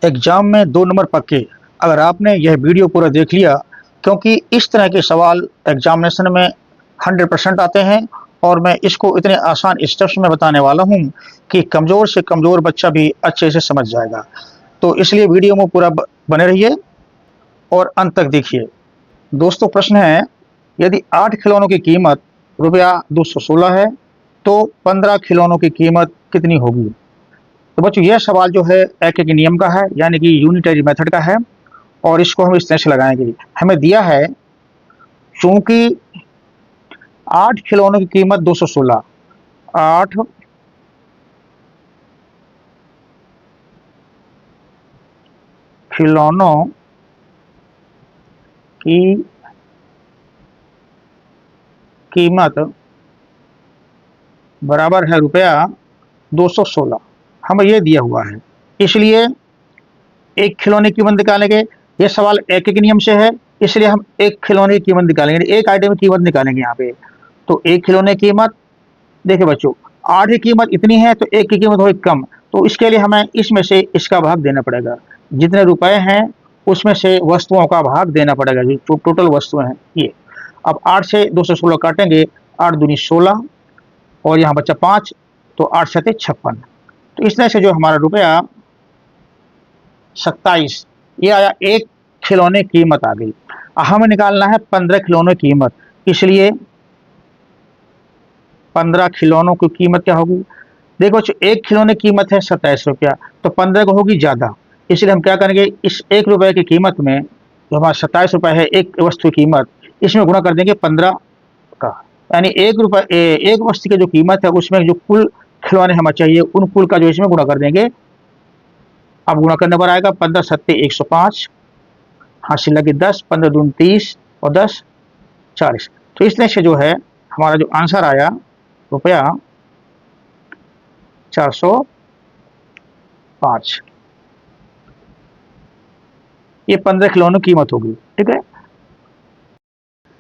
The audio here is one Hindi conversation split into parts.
एग्जाम में 2 नंबर पक्के। अगर आपने यह वीडियो पूरा देख लिया, क्योंकि इस तरह के सवाल एग्जामिनेशन में 100% आते हैं और मैं इसको इतने आसान स्टेप्स में बताने वाला हूँ कि कमज़ोर से कमज़ोर बच्चा भी अच्छे से समझ जाएगा। तो इसलिए वीडियो में पूरा बने रहिए और अंत तक देखिए। दोस्तों, प्रश्न है, यदि 8 खिलौनों की कीमत रुपया 216 है तो 15 खिलौनों की कीमत कितनी होगी? तो बच्चों, यह सवाल जो है एक नियम का है, यानी कि यूनिटरी मेथड का है, और इसको हम इस तरह से लगाएंगे। हमें दिया है, चूंकि 8 खिलौनों की कीमत 216, 8 खिलौनों की कीमत बराबर है रुपया 216, हमें यह दिया हुआ है। इसलिए एक खिलौने की कीमत निकालेंगे। यह सवाल एक नियम से है, इसलिए हम एक खिलौने की कीमत निकालेंगे, एक आइटम की कीमत निकालेंगे यहाँ पे। तो एक खिलौने की कीमत, देखिए बच्चों, 8 की कीमत इतनी है तो एक की कीमत होगी कम, तो इसके लिए हमें इसमें से इसका भाग देना पड़ेगा। जितने रुपए हैं उसमें से वस्तुओं का भाग देना पड़ेगा, जो टोटल वस्तुएं हैं ये। अब 8 से 216 काटेंगे, 8 दूनी 16 और यहाँ बच्चा 5, तो 8 सते 56। तो इस तरह से जो हमारा रुपया 27 ये आया, एक खिलौने की कीमत आ गई। हमें निकालना है 15 खिलौनों की कीमत, इसलिए 15 खिलौनों की कीमत क्या होगी? देखो, एक खिलौने की कीमत है 27 रुपया, तो 15 को होगी ज़्यादा, इसलिए हम क्या करेंगे, इस 1 रुपये की कीमत में जो हमारा 27 रुपये है एक वस्तु की कीमत, इसमें गुणा कर देंगे 15 का, यानी 1 रुपये एक वस्तु की जो कीमत है उसमें जो कुल खिलौने हमें चाहिए उन कुल का जो इसमें गुणा कर देंगे। अब गुणा करने पर आएगा 15 सत्ते 105, हासिल लगे 10, 15 दून 30 और 10 40। तो इस तरह से जो है हमारा जो आंसर आया रुपया 405, ये 15 खिलौनों की कीमत होगी। ठीक है।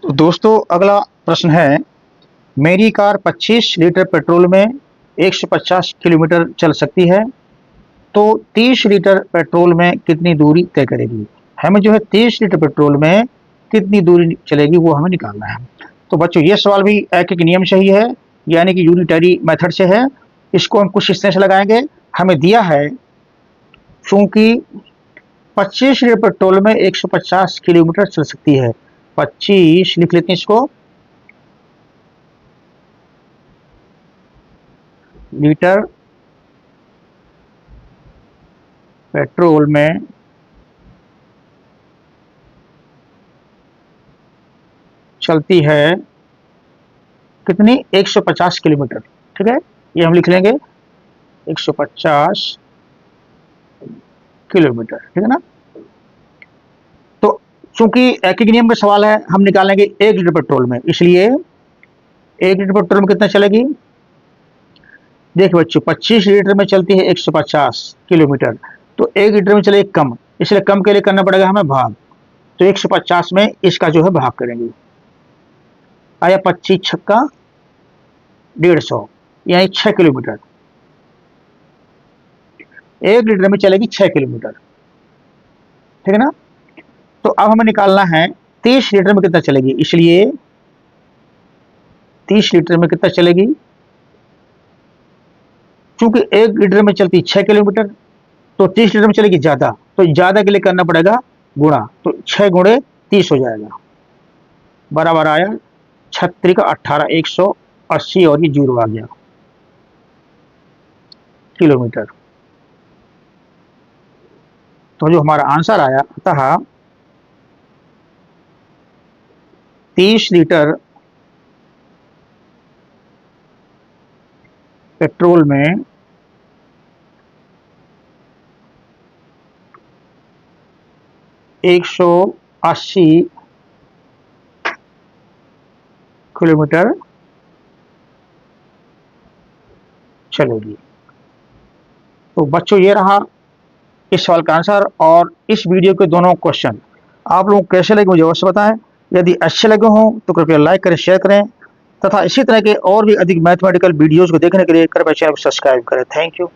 तो दोस्तों, अगला प्रश्न है, मेरी कार 25 लीटर पेट्रोल में 150 किलोमीटर चल सकती है, तो 30 लीटर पेट्रोल में कितनी दूरी तय करेगी? हमें जो है 30 लीटर पेट्रोल में कितनी दूरी चलेगी वो हमें निकालना है। तो बच्चों, ये सवाल भी एक नियम से ही है, यानी कि यूनिटरी मेथड से है। इसको हम कुछ इस तरह से लगाएंगे। हमें दिया है, चूंकि 25 लीटर पेट्रोल में 150 किलोमीटर चल सकती है, 25 लिख लेते हैं इसको, लीटर पेट्रोल में चलती है कितनी? 150 किलोमीटर। ठीक है, ये हम लिख लेंगे 150 किलोमीटर। ठीक है ना। तो चूंकि एक ही नियम का सवाल है, हम निकालेंगे 1 लीटर पेट्रोल में, इसलिए 1 लीटर पेट्रोल में कितना चलेगी? देखिए बच्चों, 25 लीटर में चलती है 150 किलोमीटर, तो 1 लीटर में चलेगी कम, इसलिए कम के लिए करना पड़ेगा हमें भाग। तो 150 में इसका जो है भाग करेंगे, आया 25 छक्का 150, यानी 6 किलोमीटर। 1 लीटर में चलेगी 6 किलोमीटर। ठीक है ना। तो अब हमें निकालना है 30 लीटर में कितना चलेगी, इसलिए 30 लीटर में कितना चलेगी? चूंकि 1 लीटर में चलती 6 किलोमीटर, तो 30 लीटर में चलेगी ज़्यादा, तो ज़्यादा के लिए करना पड़ेगा गुणा, तो 6 गुणे 30 हो जाएगा, बराबर आया 36 का 18, 180 और ये 0 आ गया किलोमीटर। तो जो हमारा आंसर आया, अतः 30 लीटर पेट्रोल में 180 किलोमीटर चलेगी। तो बच्चों, ये रहा इस सवाल का आंसर और इस वीडियो के दोनों क्वेश्चन। आप लोग कैसे लगे मुझे अवश्य बताएं। यदि अच्छे लगे हों तो कृपया लाइक करें, शेयर करें, तथा इसी तरह के और भी अधिक मैथमेटिकल वीडियोज़ को देखने के लिए कृपया चैनल को सब्सक्राइब करें। Thank you.